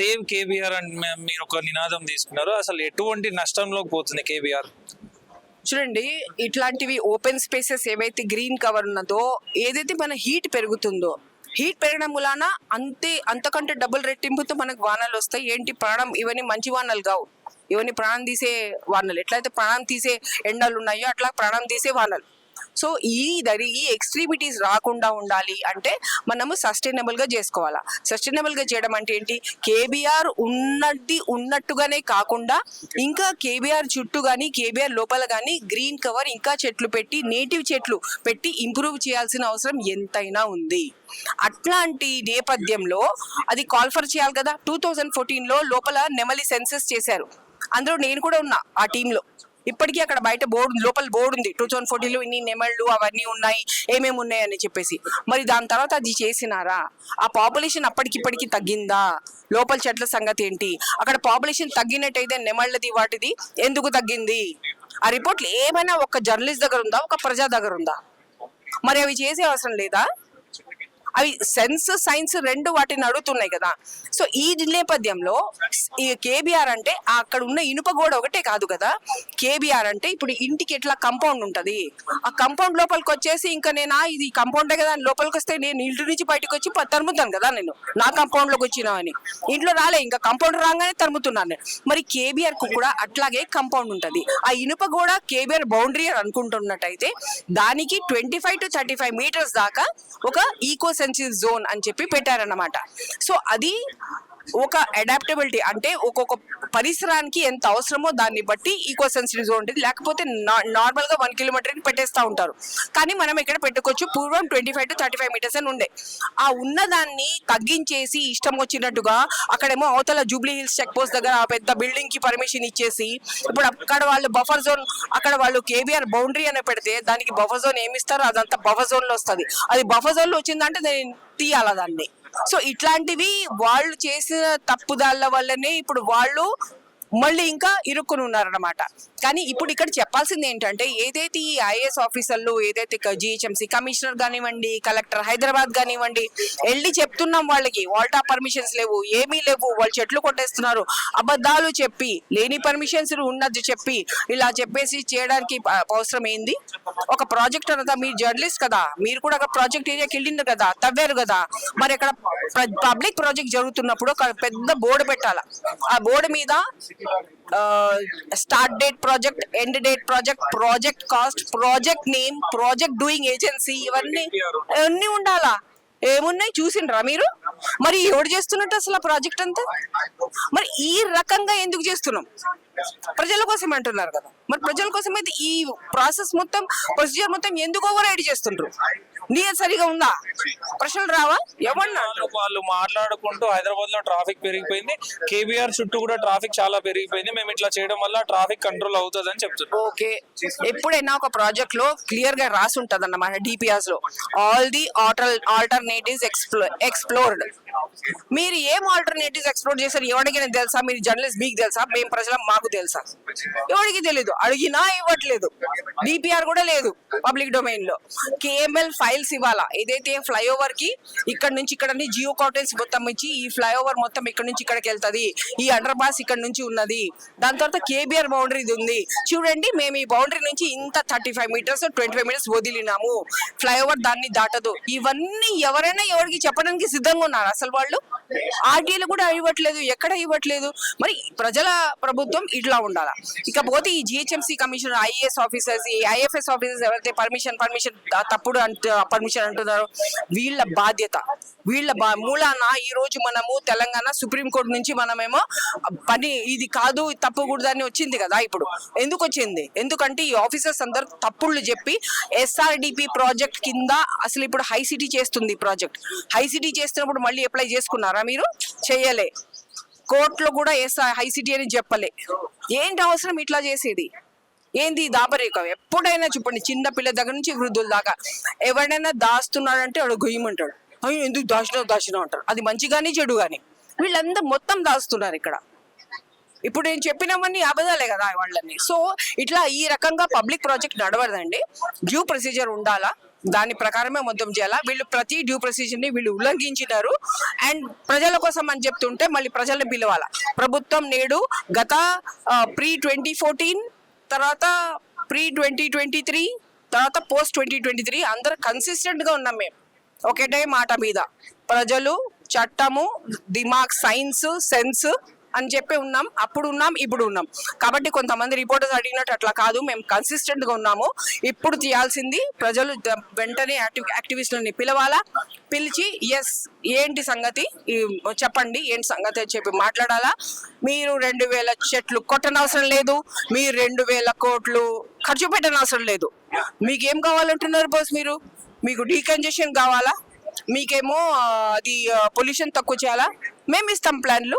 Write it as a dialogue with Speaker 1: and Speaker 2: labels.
Speaker 1: Save KBR అని మీరు ఒక నినాదం తీసుకున్నారు. అసలు ఎటువంటి నష్టంలోకి పోతుంది కేబీఆర్?
Speaker 2: చూడండి, ఇట్లాంటివి ఓపెన్ స్పేసెస్ ఏవైతే గ్రీన్ కవర్ ఉన్నదో, ఏదైతే మన హీట్ పెరుగుతుందో, హీట్ పెరగడం వలన అంతకంటే డబుల్ రెట్టింపుతో మనకు వానలు వస్తాయి. ఏంటి ప్రాణం, ఇవన్నీ మంచి వానలు కావు, ఇవన్నీ ప్రాణం తీసే వానలు. ఎట్లయితే ప్రాణం తీసే ఎండలు ఉన్నాయో అట్లా ప్రాణం తీసే వానలు. సో ఈ ఎక్స్ట్రీమిటీస్ రాకుండా ఉండాలి అంటే మనము సస్టైనబుల్ గా చేసుకోవాలా. సస్టైనబుల్ గా చేయడం అంటే ఏంటి, కేబీఆర్ ఉన్నట్టుగానే కాకుండా ఇంకా కేబీఆర్ చుట్టూ కానీ కేబీఆర్ లోపల కానీ గ్రీన్ కవర్ ఇంకా చెట్లు పెట్టి, నేటివ్ చెట్లు పెట్టి ఇంప్రూవ్ చేయాల్సిన అవసరం ఎంతైనా ఉంది. అట్లాంటి నేపథ్యంలో అది కాల్ఫర్ చేయాలి కదా. 2014లో లోపల నెమలి సెన్సస్ చేశారు, అందులో నేను కూడా ఉన్నా ఆ టీంలో. ఇప్పటికీ అక్కడ బయట లోపల బోర్డు ఉంది, 2014లో ఇన్ని నెమళ్ళు అవన్నీ ఉన్నాయి, ఏమేమి ఉన్నాయి అని చెప్పేసి. మరి దాని తర్వాత అది చేసినారా? ఆ పాపులేషన్ అప్పటికిప్పటికి తగ్గిందా? లోపల చెట్ల సంగతి ఏంటి? అక్కడ పాపులేషన్ తగ్గినట్టయితే నెమళ్ళది వాటిది ఎందుకు తగ్గింది? ఆ రిపోర్ట్లు ఏమైనా ఒక జర్నలిస్ట్ దగ్గర ఉందా, ఒక ప్రజా దగ్గర ఉందా? మరి అవి చేసే అవసరం లేదా? అవి సైన్స్ రెండు వాటిని అడుగుతున్నాయి కదా. సో ఈ నేపథ్యంలో ఈ కేబీఆర్ అంటే అక్కడ ఉన్న ఇనుప గోడ ఒకటే కాదు కదా. కేబీఆర్ అంటే ఇప్పుడు ఇంటికి ఎట్లా కాంపౌండ్ ఉంటది, ఆ కాంపౌండ్ లోపలికి వచ్చేసి ఇంకా ఇది కాంపౌండే కదా అని లోపలికి వస్తే నేను ఇంటి నుంచి బయటకు వచ్చి తరుముతాను కదా, నేను నా కాంపౌండ్ లోకి వచ్చినావని. ఇంట్లో రాలే, ఇంకా కాంపౌండ్ రాగానే తరుముతున్నాను నేను. మరి కేబీఆర్ కు కూడా అట్లాగే కాంపౌండ్ ఉంటది. ఆ ఇనుప గోడ కేబీఆర్ బౌండరీ అనుకుంటున్నట్టయితే దానికి 25 to 35 మీటర్స్ దాకా ఒక ఈకో సెన్సిటివ్ జోన్ అని చెప్పి పెట్టారన్నమాట. సో అది ఒక అడాప్టబిలిటీ, అంటే ఒక్కొక్క పరిసరానికి ఎంత అవసరమో దాన్ని బట్టి ఈకో సెన్సిటివ్ జోన్ ఉంటుంది. లేకపోతే నార్మల్ గా 1 కిలోమీటర్ పెట్టేస్తా ఉంటారు. కానీ మనం ఇక్కడ పెట్టుకోవచ్చు. పూర్వం 25 to 35 మీటర్స్ అని ఉండే. ఆ ఉన్నదాన్ని తగ్గించేసి ఇష్టం వచ్చినట్టుగా అక్కడేమో అవతల జూబ్లీ హిల్స్ చెక్ పోస్ట్ దగ్గర ఆ పెద్ద బిల్డింగ్ కి పర్మిషన్ ఇచ్చేసి ఇప్పుడు అక్కడ వాళ్ళు బఫర్ జోన్, అక్కడ వాళ్ళు కేబీఆర్ బౌండరీ అని పెడితే దానికి బఫర్ జోన్ ఏమిస్తారో అదంతా బఫర్ జోన్ లో వస్తుంది. అది బఫర్ జోన్ లో వచ్చిందంటే దాన్ని తీయాల దాన్ని. సో ఇట్లాంటివి వాళ్ళు చేసిన తప్పుదాళ్ళ వల్లనే ఇప్పుడు వాళ్ళు మళ్ళీ ఇంకా ఇరుక్కుని ఉన్నారన్నమాట. కానీ ఇప్పుడు ఇక్కడ చెప్పాల్సింది ఏంటంటే, ఏదైతే ఈ ఐఏఎస్ ఆఫీసర్లు, ఏదైతే జిహెచ్ఎంసీ కమిషనర్ కానివ్వండి, కలెక్టర్ హైదరాబాద్ కానివ్వండి, వెళ్ళి చెప్తున్నాం వాళ్ళకి వాల్టా పర్మిషన్స్ లేవు, ఏమీ లేవు, వాళ్ళు చెట్లు కొట్టేస్తున్నారు, అబద్ధాలు చెప్పి లేని పర్మిషన్స్ ఉన్నది చెప్పి ఇలా చెప్పేసి చేయడానికి అవసరం ఏంది? ఒక ప్రాజెక్ట్ అనగా మీరు జర్నలిస్ట్ కదా, మీరు కూడా ఒక ప్రాజెక్ట్ ఏరియాకి వెళ్ళిండ్రు కదా, తవ్వారు కదా. మరి అక్కడ పబ్లిక్ ప్రాజెక్ట్ జరుగుతున్నప్పుడు ఒక పెద్ద బోర్డు పెట్టాలా. ఆ బోర్డు మీద start date project, end date project, project cost, project name, project doing agency, ఇవన్నీ ఉండాలా. ఏమున్నాయి చూసిండ్రా మీరు? మరి ఎవడు చేస్తున్నట్టు అసలు ఆ ప్రాజెక్ట్ అంతా? మరి ఈ రకంగా ఎందుకు చేస్తున్నాం? ప్రజల కోసం అంటున్నారు కదా. మరి ప్రజల కోసం అయితే ఈ ప్రాసెస్ మొత్తం, ప్రొసీజర్ మొత్తం ఎందుకు ఓవర్ రైడ్ చేస్తుండ్రు? నీరు సరిగా ఉందా? ప్రశ్నలు రావా? ఎవరన్నా
Speaker 1: వాళ్ళు మాట్లాడుకుంటూ హైదరాబాద్ లో ట్రాఫిక్ పెరిగిపోయింది, కేబీఆర్ చుట్టూ కూడా ట్రాఫిక్ చాలా పెరిగిపోయింది, మేము ఇట్లా చేయడం వల్ల ట్రాఫిక్ కంట్రోల్ అవుతుంది అని చెప్తున్నారు.
Speaker 2: ఓకే, ఎప్పుడైనా ఒక ప్రాజెక్ట్ లో క్లియర్ గా రాసి ఉంటది అన్నమాట, డిపిఆర్స్ లో ఆల్ ది ఆల్టర్నేటివ్స్ ఎక్స్ప్లోర్డ్. మీరు ఏం ఆల్టర్నేటివ్స్ ఎక్స్ప్లోర్ చేశారు? ఎవరికైనా తెలుసా? మీరు జర్నలిస్ట్, మీకు తెలుసా? మేము ప్రజలం, మాకు తెలుసా? ఎవరికి తెలీదు. అడిగినా ఇవ్వట్లేదు. డిపిఆర్ కూడా లేదు పబ్లిక్ డొమైన్ లో. కేఎంఎల్ ఫైల్స్ ఇవ్వాలా. ఏదైతే ఫ్లైఓవర్ కి ఇక్కడ నుంచి ఇక్కడ జియో కాటన్స్ మొత్తం ఇచ్చి ఈ ఫ్లైఓవర్ మొత్తం ఇక్కడ నుంచి ఇక్కడికి వెళ్తుంది, ఈ అండర్ పాస్ ఇక్కడ నుంచి ఉన్నది, దాని తర్వాత కేబీఆర్ బౌండరీ ఉంది చూడండి, మేము ఈ బౌండరీ నుంచి ఇంత 35 మీటర్స్ 25 మీటర్స్ వదిలినాము, ఫ్లైఓవర్ దాన్ని దాటదు. ఇవన్నీ ఎవరైనా ఎవరికి చెప్పడానికి సిద్ధంగా ఉన్నారు అసలు వాళ్ళు? ఆర్డీలు కూడా ఇవ్వట్లేదు, ఎక్కడ ఇవ్వట్లేదు. మరి ప్రజల ప్రభుత్వం ఇట్లా ఉండాలా. ఇకపోతే ఈ జిహెచ్ఎంసీ కమిషనర్, ఐఏఎస్ ఆఫీసర్స్, ఈ ఐఎఫ్ఎస్ ఆఫీసర్స్ ఎవరైతే పర్మిషన్ తప్పుడు పర్మిషన్ అంటున్నారు, వీళ్ళ బాధ్యత, వీళ్ళ మూలాన ఈ రోజు మనము తెలంగాణ సుప్రీంకోర్టు నుంచి మనమేమో ఇది కాదు తప్పకూడదని వచ్చింది కదా. ఇప్పుడు ఎందుకు వచ్చింది? ఎందుకంటే ఈ ఆఫీసర్స్ అందరు తప్పుళ్ళు చెప్పి ఎస్ఆర్డిపి ప్రాజెక్ట్ కింద అసలు ఇప్పుడు హై సిటీ చేస్తుంది ప్రాజెక్ట్. హై సిటీ చేస్తున్నప్పుడు మళ్ళీ అప్లై చేసుకున్నారా మీరు? చేయలే. కోర్టులో కూడా హై సిటీ అని చెప్పలే. ఏంటి అవసరం ఇట్లా చేసేది? ఏంది దాపరేకం? ఎప్పుడైనా చెప్పండి, చిన్న పిల్ల దగ్గర నుంచి వృద్ధుల దాకా ఎవరైనా దాస్తున్నాడంటే వాడు గొయ్యమంటాడు. అయ్యో ఎందుకు దాచినావు అంటారు. అది మంచి కానీ చెడు కానీ వీళ్ళందరూ మొత్తం దాస్తున్నారు ఇక్కడ. ఇప్పుడు నేను చెప్పినవన్నీ అబద్ధాలే కదా వాళ్ళని. సో ఇట్లా ఈ రకంగా పబ్లిక్ ప్రాజెక్ట్ నడవదండి. డ్యూ ప్రొసీజర్ ఉండాలా. దాని ప్రకారమే మొత్తం చేయాలా. వీళ్ళు ప్రతి డ్యూ ప్రొసీజర్ ని వీళ్ళు ఉల్లంఘించినారు. అండ్ ప్రజల కోసం అని చెప్తుంటే మళ్ళీ ప్రజల్ని పిలవాలా. ప్రభుత్వం నేడు గత ప్రీ 2014 తర్వాత ప్రీ 2023 తర్వాత పోస్ట్ 2023 అందరూ కన్సిస్టెంట్ గా ఉన్నాం మేము ఒకటే మాట మీద. ప్రజలు, చట్టము, దిమాగ్, సైన్స్, సెన్స్ అని చెప్పి ఉన్నాం. అప్పుడు ఉన్నాం, ఇప్పుడు ఉన్నాం. కాబట్టి కొంతమంది రిపోర్టర్స్ అడిగినట్టు అట్లా కాదు, మేము కన్సిస్టెంట్ గా ఉన్నాము. ఇప్పుడు తీయాల్సింది ప్రజలు వెంటనే యాక్టివిస్టులని పిలవాలా. పిలిచి ఎస్ ఏంటి సంగతి చెప్పండి, ఏంటి సంగతి అని చెప్పి మాట్లాడాలా. మీరు 2000 చెట్లు కొట్టనవసరం లేదు, మీరు 2000 కోట్లు ఖర్చు పెట్టనవసరం లేదు. మీకేం కావాలంటున్నారు బాస్? మీకు డీకంజెషన్ కావాలా? మీకేమో అది పొల్యూషన్ తక్కువ చేయాలా? మేము ఇస్తాం ప్లాన్లు.